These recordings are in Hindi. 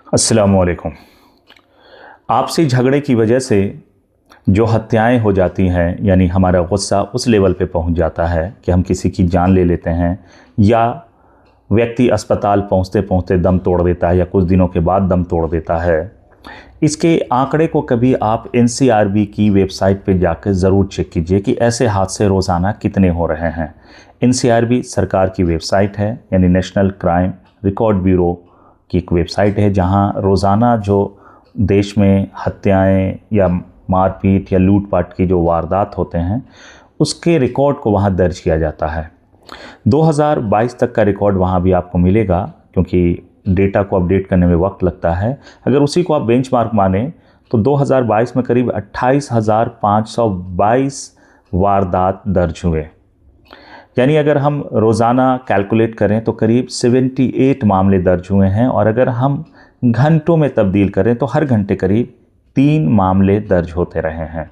अस्सलामुअलैकुम। आपसी झगड़े की वजह से जो हत्याएं हो जाती हैं, यानी हमारा गुस्सा उस लेवल पे पहुंच जाता है कि हम किसी की जान ले लेते हैं, या व्यक्ति अस्पताल पहुंचते पहुंचते दम तोड़ देता है या कुछ दिनों के बाद दम तोड़ देता है। इसके आंकड़े को कभी आप एनसीआरबी की वेबसाइट पे जाकर ज़रूर चेक कीजिए कि ऐसे हादसे रोज़ाना कितने हो रहे हैं। एनसीआरबी सरकार की वेबसाइट है, यानी नेशनल क्राइम रिकॉर्ड ब्यूरो की एक वेबसाइट है, जहां रोज़ाना जो देश में हत्याएं या मारपीट या लूटपाट की जो वारदात होते हैं उसके रिकॉर्ड को वहां दर्ज किया जाता है। 2022 तक का रिकॉर्ड वहां भी आपको मिलेगा, क्योंकि डेटा को अपडेट करने में वक्त लगता है। अगर उसी को आप बेंचमार्क माने तो 2022 में करीब 28,522 वारदात दर्ज हुए। यानी अगर हम रोज़ाना कैलकुलेट करें तो करीब 78 मामले दर्ज हुए हैं, और अगर हम घंटों में तब्दील करें तो हर घंटे करीब 3 मामले दर्ज होते रहे हैं।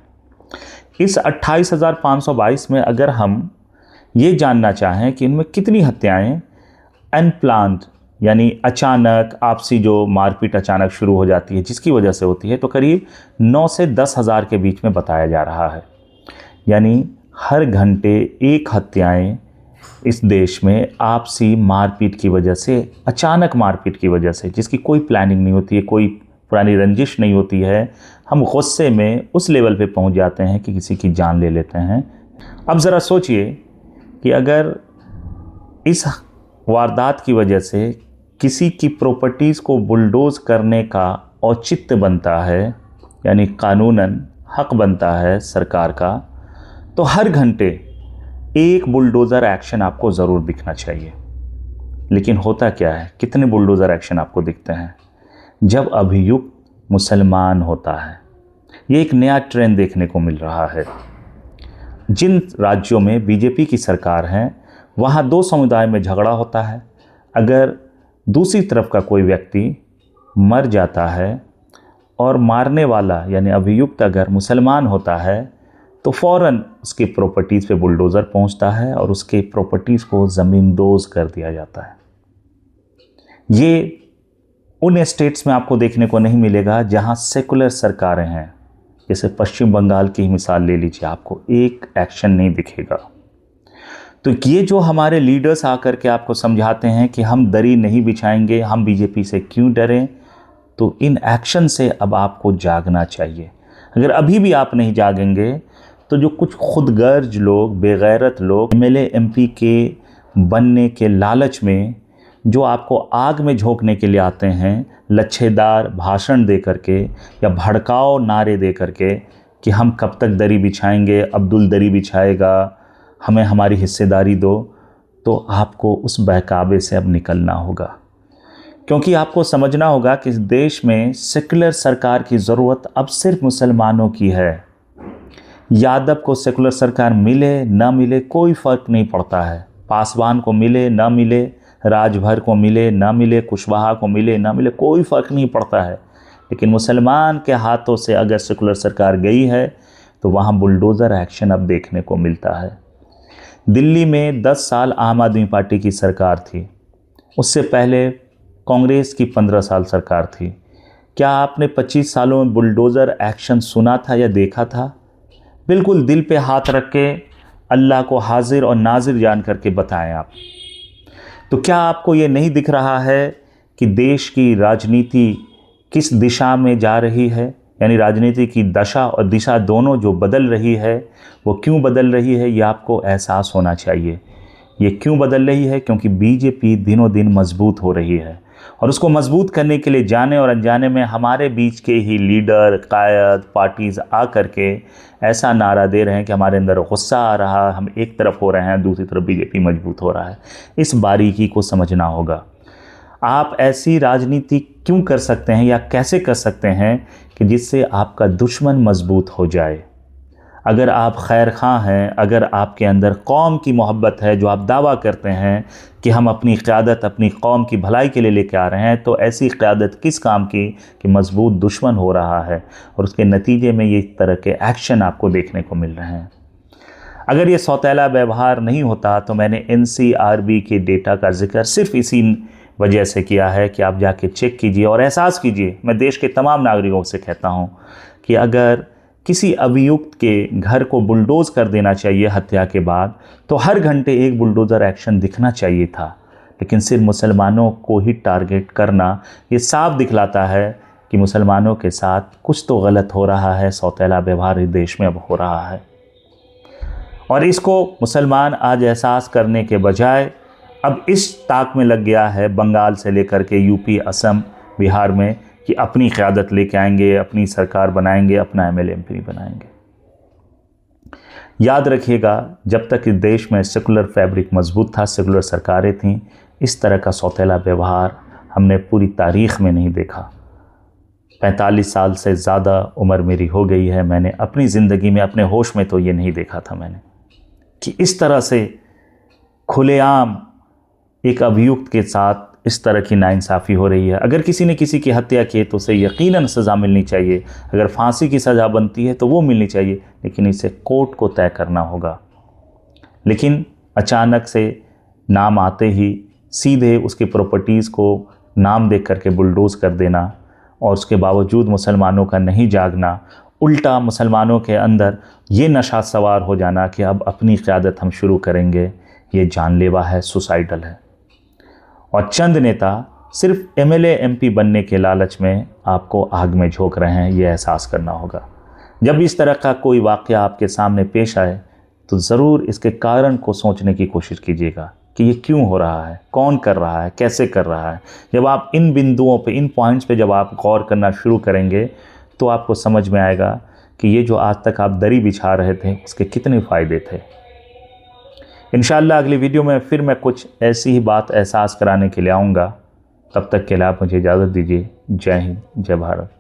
इस 28,522 में अगर हम ये जानना चाहें कि इनमें कितनी हत्याएं अनप्लान्ड, यानी अचानक आपसी जो मारपीट अचानक शुरू हो जाती है जिसकी वजह से होती है, तो करीब 9 से 10 हज़ार के बीच में बताया जा रहा है। यानी हर घंटे एक हत्याएं इस देश में आपसी मारपीट की वजह से, अचानक मारपीट की वजह से, जिसकी कोई प्लानिंग नहीं होती है, कोई पुरानी रंजिश नहीं होती है, हम गुस्से में उस लेवल पे पहुंच जाते हैं कि किसी की जान ले लेते हैं। अब ज़रा सोचिए कि अगर इस वारदात की वजह से किसी की प्रॉपर्टीज़ को बुलडोज़ करने का औचित्य बनता है, यानी कानूनन हक बनता है सरकार का, तो हर घंटे एक बुलडोज़र एक्शन आपको ज़रूर दिखना चाहिए। लेकिन होता क्या है, कितने बुलडोज़र एक्शन आपको दिखते हैं? जब अभियुक्त मुसलमान होता है। ये एक नया ट्रेंड देखने को मिल रहा है। जिन राज्यों में बीजेपी की सरकार है वहाँ दो समुदाय में झगड़ा होता है, अगर दूसरी तरफ का कोई व्यक्ति मर जाता है और मारने वाला यानी अभियुक्त अगर मुसलमान होता है तो फ़ौरन उसकी प्रॉपर्टीज़ पे बुलडोज़र पहुंचता है और उसके प्रॉपर्टीज़ को ज़मींदोज़ कर दिया जाता है। ये उन स्टेट्स में आपको देखने को नहीं मिलेगा जहां सेकुलर सरकारें हैं। जैसे पश्चिम बंगाल की ही मिसाल ले लीजिए, आपको एक एक्शन नहीं दिखेगा। तो ये जो हमारे लीडर्स आकर के आपको समझाते हैं कि हम दरी नहीं बिछाएंगे, हम बीजेपी से क्यों डरें, तो इन एक्शन से अब आपको जागना चाहिए। अगर अभी भी आप नहीं जागेंगे तो जो कुछ खुदगर्ज लोग, बेगैरत लोग एमएलए एमपी के बनने के लालच में जो आपको आग में झोंकने के लिए आते हैं, लच्छेदार भाषण दे करके या भड़काऊ नारे दे करके कि हम कब तक दरी बिछाएंगे, अब्दुल दरी बिछाएगा, हमें हमारी हिस्सेदारी दो, तो आपको उस बहकावे से अब निकलना होगा। क्योंकि आपको समझना होगा कि इस देश में सेकुलर सरकार की ज़रूरत अब सिर्फ मुसलमानों की है। यादव को सेकुलर सरकार मिले ना मिले कोई फ़र्क नहीं पड़ता है, पासवान को मिले ना मिले, राजभर को मिले ना मिले, कुशवाहा को मिले ना मिले, कोई फ़र्क नहीं पड़ता है। लेकिन मुसलमान के हाथों से अगर सेकुलर सरकार गई है तो वहाँ बुलडोज़र एक्शन अब देखने को मिलता है। दिल्ली में 10 साल आम आदमी पार्टी की सरकार थी, उससे पहले कांग्रेस की 15 साल सरकार थी। क्या आपने 25 सालों में बुलडोज़र एक्शन सुना था या देखा था? बिल्कुल दिल पे हाथ रख के अल्लाह को हाजिर और नाजिर जान करके बताएं आप। तो क्या आपको ये नहीं दिख रहा है कि देश की राजनीति किस दिशा में जा रही है? यानी राजनीति की दशा और दिशा दोनों जो बदल रही है, वो क्यों बदल रही है, ये आपको एहसास होना चाहिए। ये क्यों बदल रही है? क्योंकि बीजेपी दिनों दिन मजबूत हो रही है, और उसको मजबूत करने के लिए जाने और अनजाने में हमारे बीच के ही लीडर, कायद, पार्टीज़ आ करके ऐसा नारा दे रहे हैं कि हमारे अंदर गुस्सा आ रहा है, हम एक तरफ हो रहे हैं, दूसरी तरफ बीजेपी मजबूत हो रहा है। इस बारीकी को समझना होगा। आप ऐसी राजनीति क्यों कर सकते हैं या कैसे कर सकते हैं कि जिससे आपका दुश्मन मजबूत हो जाए। अगर आप खैर खां हैं, अगर आपके अंदर कौम की मोहब्बत है, जो आप दावा करते हैं कि हम अपनी क़यादत अपनी कौम की भलाई के लिए लेके आ रहे हैं, तो ऐसी क़यादत किस काम की कि मजबूत दुश्मन हो रहा है, और उसके नतीजे में ये तरह के एक्शन आपको देखने को मिल रहे हैं। अगर ये सौतेला व्यवहार नहीं होता तो मैंने एनसीआरबी के डेटा का जिक्र सिर्फ इसी वजह से किया है कि आप जाके चेक कीजिए और एहसास कीजिए। मैं देश के तमाम नागरिकों से कहता हूँ कि अगर किसी अभियुक्त के घर को बुलडोज़ कर देना चाहिए हत्या के बाद, तो हर घंटे एक बुलडोज़र एक्शन दिखना चाहिए था। लेकिन सिर्फ मुसलमानों को ही टारगेट करना ये साफ दिखलाता है कि मुसलमानों के साथ कुछ तो गलत हो रहा है, सौतेला व्यवहार इस देश में अब हो रहा है। और इसको मुसलमान आज एहसास करने के बजाय अब इस ताक में लग गया है, बंगाल से लेकर के यूपी, असम, बिहार में, कि अपनी क़यादत लेके आएंगे, अपनी सरकार बनाएंगे, अपना एमएलए एमपी बनाएंगे। याद रखिएगा, जब तक इस देश में सेकुलर फैब्रिक मजबूत था, सेकुलर सरकारें थीं, इस तरह का सौतेला व्यवहार हमने पूरी तारीख़ में नहीं देखा। 45 साल से ज़्यादा उम्र मेरी हो गई है, मैंने अपनी ज़िंदगी में अपने होश में तो ये नहीं देखा था मैंने, कि इस तरह से खुलेआम एक अभियुक्त के साथ इस तरह की नाइंसाफ़ी हो रही है। अगर किसी ने किसी की हत्या की तो उसे यकीनन सज़ा मिलनी चाहिए, अगर फांसी की सज़ा बनती है तो वो मिलनी चाहिए, लेकिन इसे कोर्ट को तय करना होगा। लेकिन अचानक से नाम आते ही सीधे उसकी प्रॉपर्टीज़ को नाम देख करके बुलडोज़ कर देना, और उसके बावजूद मुसलमानों का नहीं जागना, उल्टा मुसलमानों के अंदर ये नशा सवार हो जाना कि अब अपनी क़यादत हम शुरू करेंगे, ये जानलेवा है, सुसाइडल है। और चंद नेता सिर्फ एमएलए एमपी बनने के लालच में आपको आग में झोंक रहे हैं, ये एहसास करना होगा। जब इस तरह का कोई वाक़या आपके सामने पेश आए तो ज़रूर इसके कारण को सोचने की कोशिश कीजिएगा कि ये क्यों हो रहा है, कौन कर रहा है, कैसे कर रहा है। जब आप इन बिंदुओं पे, इन पॉइंट्स पे जब आप गौर करना शुरू करेंगे तो आपको समझ में आएगा कि ये जो आज तक आप दरी बिछा रहे थे उसके कितने फ़ायदे थे। इंशाअल्लाह अगली वीडियो में फिर मैं कुछ ऐसी ही बात एहसास कराने के लिए आऊँगा। तब तक के लिए आप मुझे इजाज़त दीजिए। जय हिंद, जय भारत।